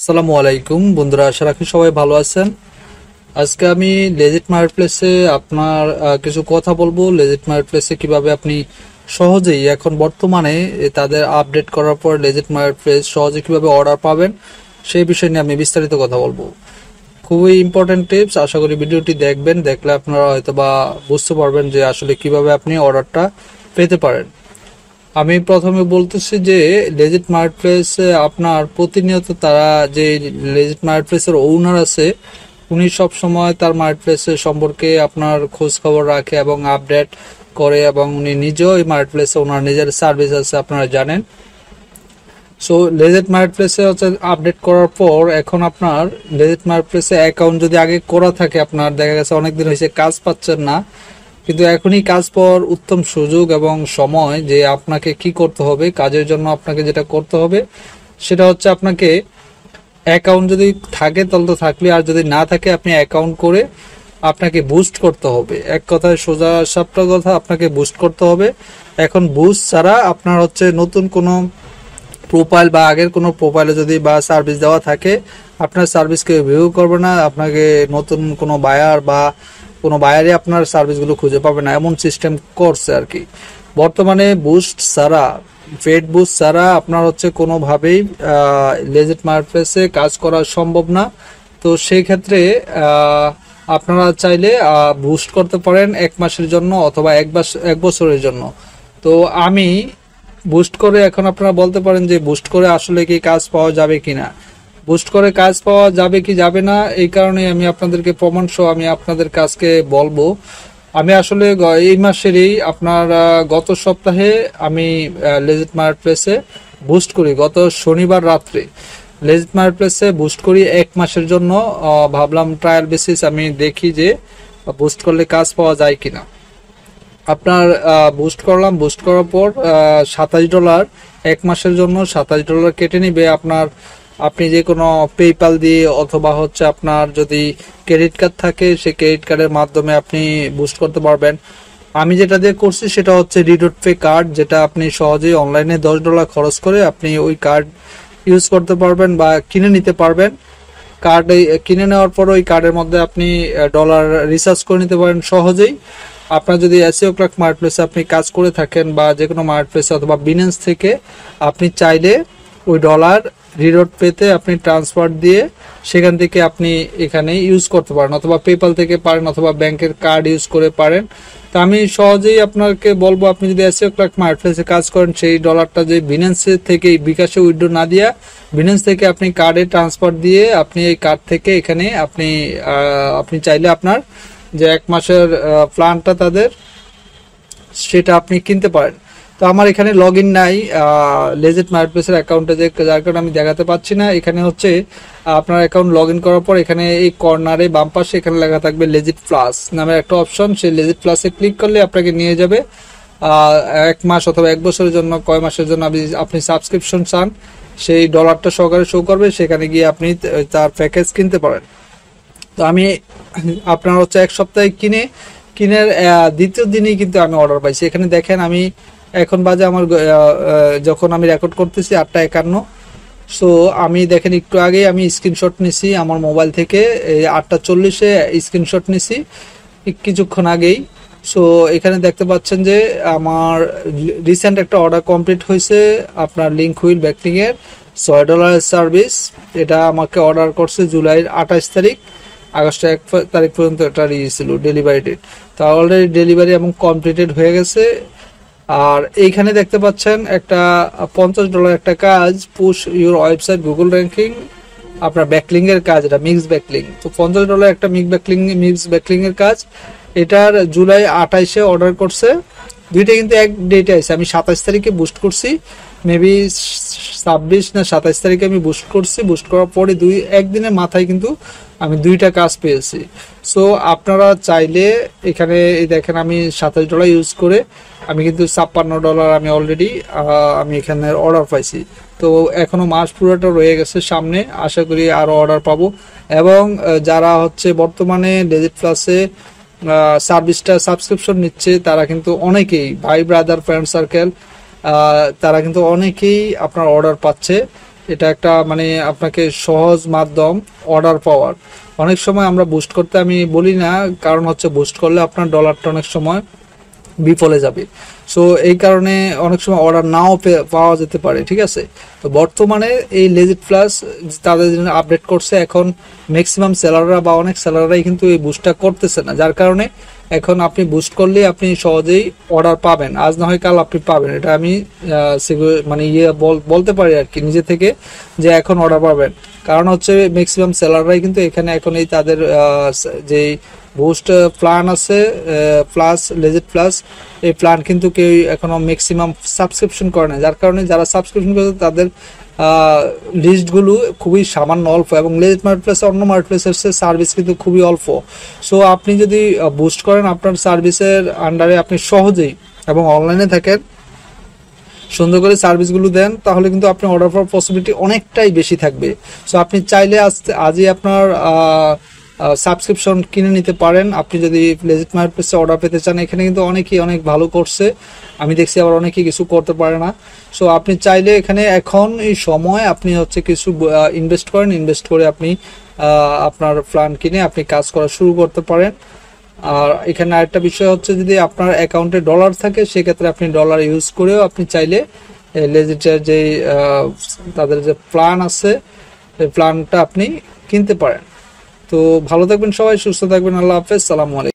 আসসালামু আলাইকুম বন্ধুরা, আশা রাখি সবাই ভালো আছেন। আজকে আমি লেজিট মার্কেটপ্লেসে আপনার কিছু কথা বলবো। লেজিট মার্কেটপ্লেসে কিভাবে আপনি সহজেই এখন বর্তমানে তাদের আপডেট করার পর লেজিট মার্কেটপ্লেস সহজে কিভাবে অর্ডার পাবেন সেই বিষয় নিয়ে আমি বিস্তারিত কথা বলবো। খুবই ইম্পর্টেন্ট টিপস, আশা করি ভিডিওটি দেখবেন। দেখলে আপনারা হয়তো বা বুঝতে পারবেন যে আসলে কিভাবে আপনি অর্ডারটা পেতে পারেন। আমি প্রথমে বলতেছি যে লেজিট মার্কেটপ্লেসে আপনার প্রতিনিয়ত তারা যে লেজিট মার্কেটপ্লেসের ওনার আছে, উনি সব সময় তার মার্কেটপ্লেসের সম্পর্কে আপনার খোঁজ খবর রাখে এবং আপডেট করে, এবং উনি নিজেও এই মার্কেটপ্লেসে ওনার নিজের সার্ভিস আছে, আপনারা জানেন। সো লেজিট মার্কেটপ্লেসে হচ্ছে আপডেট করার পর এখন আপনার লেজিট মার্কেটপ্লেসে অ্যাকাউন্ট যদি আগে করা থাকে, আপনার দেখা গেছে অনেকদিন হয়েছে কাজ পাচ্ছেন না, কিন্তু এখনই কাজ পাওয়ার উত্তম সুযোগ এবং সময়। যে আপনাকে কি করতে হবে, কাজের জন্য আপনাকে যেটা করতে হবে সেটা হচ্ছে আপনাকে অ্যাকাউন্ট যদি থাকে তাহলে তো থাকলে, আর যদি না থাকে আপনি অ্যাকাউন্ট করে আপনাকে বুস্ট করতে হবে। এক কথায় সোজা সাপটা কথা, আপনাকে বুস্ট করতে হবে। এখন বুস্ট ছাড়া আপনার হচ্ছে নতুন কোনো প্রোফাইল বা আগের কোনো প্রোফাইলে যদি বা সার্ভিস দেওয়া থাকে, আপনার সার্ভিসকে ভিউ করবে না, আপনাকে নতুন কোনো বায়ার বা কোনো বায়ারই আপনার সার্ভিসগুলো খুঁজে পাবে না, এমন সিস্টেম করছে আর কি। বর্তমানে বুস্ট ছাড়া, পেড বুস্ট ছাড়া আপনার হচ্ছে কোনোভাবেই লেজিট মার্কেটপ্লেসে কাজ করা সম্ভব না। তো সেই ক্ষেত্রে আপনারা চাইলে বুস্ট করতে পারেন 1 মাসের জন্য অথবা 1 বছরের জন্য। তো আমি বুস্ট করে, এখন আপনারা বলতে পারেন যে বুস্ট করে আসলে কি কাজ পাওয়া যাবে কিনা। বুস্ট করে কাজ পাওয়া যাবে কি যাবে না, এই কারণে আমি আপনাদেরকে প্রমাণ সহ আমি আপনাদের কাছকে বলবো। আমি আসলে এই মাসেরই আপনার গত সপ্তাহে আমি লেজিট মার্কেটপ্লেসে বুস্ট করি, গত শনিবার রাত্রে লেজিট মার্কেটপ্লেসে বুস্ট করি 1 মাসের জন্য। ভাবলাম ট্রায়াল বেসিস আমি দেখি যে বুস্ট করলে কাজ পাওয়া যায় কিনা। আপনার বুস্ট করলাম, বুস্ট করার পর $27 1 মাসের জন্য $27 কেটে নিবে আপনার। আপনি যে কোনো পেপ্যাল দিয়ে অথবা হচ্ছে আপনার যদি ক্রেডিট কার্ড থাকে সেই ক্রেডিট কার্ডের মাধ্যমে আপনি বুস্ট করতে পারবেন। আমি যেটা দিয়ে করছি সেটা হচ্ছে রিডট পে কার্ড, যেটা আপনি সহজেই অনলাইনে $10 খরচ করে আপনি ওই কার্ড ইউজ করতে পারবেন বা কিনে নিতে পারবেন। কার্ড কিনে নেওয়ার পর ওই কার্ডের মধ্যে আপনি ডলার রিচার্জ করে নিতে পারেন সহজেই। আপনার যদি এসইও ক্লার্ক মার্কেটপ্লেসে আপনি কাজ করে থাকেন বা যে কোনো মার্কেটপ্লেসে অথবা বিনেন্স থেকে, আপনি চাইলে ওই ডলার রিডট পেতে আপনি ট্রান্সফার দিয়ে সেখান থেকে আপনি এখানে ইউজ করতে পারেন, অথবা পেপাল থেকে পারেন, অথবা ব্যাংকের কার্ড ইউজ করে পারেন। তো আমি সহজেই আপনাকে বলবো, আপনি যদি এসইও ক্লার্ক মার্কেটপ্লেসে কাজ করেন, সেই ডলারটা যে বিনেন্সের থেকে বিকাশে উইথড্র না দিয়া বিনেন্স থেকে আপনি কার্ডে ট্রান্সফার দিয়ে আপনি এই কার্ড থেকে এখানে আপনি চাইলে আপনার যে 1 মাসের প্ল্যানটা তাদের, সেটা আপনি কিনতে পারেন। তো আমার এখানে লগ ইন নাই লেজিট মার্কেটপ্লেসের অ্যাকাউন্টে, যার কারণে আমি দেখাতে পাচ্ছি না। এখানে হচ্ছে আপনার অ্যাকাউন্ট লগ ইন করার পর এখানে এই কর্নারে বাম পাশে এখানে লেখা থাকবে লেজিট প্লাস নামের একটা অপশন। সেই লেজিট প্লাসে ক্লিক করলে আপনাকে নিয়ে যাবে 1 মাস অথবা 1 বছরের জন্য, কয় মাসের জন্য আপনি সাবস্ক্রিপশন চান সেই ডলারটা সহকারে শো করবে, সেখানে গিয়ে আপনি তার প্যাকেজ কিনতে পারেন। তো আমি আপনার হচ্ছে 1 সপ্তাহে কিনের দ্বিতীয় দিনই কিন্তু আমি অর্ডার পাইছি। এখানে দেখেন, আমি এখন বাজে আমার যখন আমি রেকর্ড করতেছি 8:51। সো আমি দেখেন একটু আগেই আমি স্ক্রিনশট নিছি আমার মোবাইল থেকে, 8:40-এ স্ক্রিনশট নিছি কিছুক্ষণ আগেই। সো এখানে দেখতে পাচ্ছেন যে আমার রিসেন্ট একটা অর্ডার কমপ্লিট হয়েছে আপনার লিঙ্ক হুইল ব্যাকলিং এর $6 সার্ভিস। এটা আমাকে অর্ডার করছে জুলাইয়ের 28 তারিখ, আগস্টের 1 তারিখ পর্যন্ত এটা ছিল ডেলিভারি ডেট। তা অলরেডি ডেলিভারি এবং কমপ্লিটেড হয়ে গেছে। আর এইখানে দেখতে পাচ্ছেন একটা $50 একটা কাজ, push your website Google ranking, আপনার ব্যাকলিং এর কাজ, এটা মিক্স ব্যাকলিং। তো $50 একটা মিক্স ব্যাকলিং এর কাজ, এটার জুলাই 28-এ অর্ডার করছে। দুইটা কিন্তু এক ডেটে আছে। আমি 27 তারিখে বুস্ট করছি, মেবি 26 না 27 তারিখে আমি বুস্ট করছি। বুস্ট করার পরে একদিনের মাথায় কিন্তু আমি দুইটা কাজ পেয়েছি। সো আপনারা চাইলে এখানে দেখেন, আমি $27 ইউজ করে আমি কিন্তু $56 আমি অলরেডি আমি এখানে অর্ডার পাইছি। তো এখনো মাস পুরোটা রয়ে গেছে সামনে, আশা করি আরো অর্ডার পাবো। এবং যারা হচ্ছে বর্তমানে লেজিট প্লাসে সার্ভিসটা সাবস্ক্রিপশন নিচ্ছে, তারা কিন্তু অনেকেই, ভাই ব্রাদার ফ্রেন্ড সার্কেল, তারা কিন্তু অনেকেই আপনার অর্ডার পাচ্ছে। এটা একটা মানে আপনাকে সহজ মাধ্যম অর্ডার পাওয়ার। অনেক সময় আমরা বুস্ট করতে আমি বলি না, কারণ হচ্ছে বুস্ট করলে আপনার ডলারটা অনেক সময় বিফলে যাবে। সো এই কারণে অনেক সময় অর্ডার নাও পাওয়া যেতে পারে, ঠিক আছে। তো বর্তমানে এই লেজিট প্লাস তাদের জন্য আপডেট করছে, এখন ম্যাক্সিমাম সেলাররা বা অনেক সেলাররাই কিন্তু এই বুস্টটা করতেছে না, যার কারণে এখন আপনি বুস্ট করলে আপনি সহজেই অর্ডার পাবেন, আজ না হয় কাল আপনি পাবেন। এটা আমি মানে বলতে পারি আর কি নিজে থেকে, যে এখন অর্ডার পাবেন। কারণ হচ্ছে ম্যাক্সিমাম সেলাররাই কিন্তু এখানে এখন এই তাদের যেই বুস্ট প্ল্যান আছে প্লাস লেজিট প্লাস, এই প্ল্যান কিন্তু কেউ এখনো ম্যাক্সিমাম সাবস্ক্রিপশন করে না, যার কারণে যারা সাবস্ক্রিপশন করে তাদের লিস্টগুলো খুবই সামান্য অল্প, এবং লেজিট মার্কেটপ্লেস অন্য মার্কেটপ্লেসের সার্ভিস কিন্তু খুবই অল্প। সো আপনি যদি বুস্ট করেন আপনার সার্ভিসের আন্ডারে, আপনি সহজেই এবং অনলাইনে থাকেন, সুন্দর করে সার্ভিসগুলো দেন, তাহলে কিন্তু আপনি অর্ডার পাওয়ার পসিবিলিটি অনেকটাই বেশি থাকবে। সো আপনি চাইলে আজই আপনার সাবস্ক্রিপশন কিনে নিতে পারেন। আপনি যদি লেজিট মার্কেটপ্লেসে অর্ডার পেতে চান, এখানে কিন্তু অনেকেই অনেক ভালো করছে, আমি দেখছি আবার অনেকেই কিছু করতে পারে না। সো আপনি চাইলে এখানে এখন এই সময় আপনি হচ্ছে কিছু ইনভেস্ট করেন, ইনভেস্ট করে আপনি আপনার প্ল্যান কিনে আপনি কাজ করা শুরু করতে পারেন। আর এখানে আরেকটা বিষয় হচ্ছে, যদি আপনার অ্যাকাউন্টে ডলার থাকে সেক্ষেত্রে আপনি ডলার ইউজ করেও আপনি চাইলে লেজিটের যে তাদের যে প্ল্যান আছে এই প্ল্যানটা আপনি কিনতে পারেন। তো ভালো থাকবেন সবাই, সুস্থ থাকবেন, আল্লাহ হাফেজ, সালামু আলাইকুম।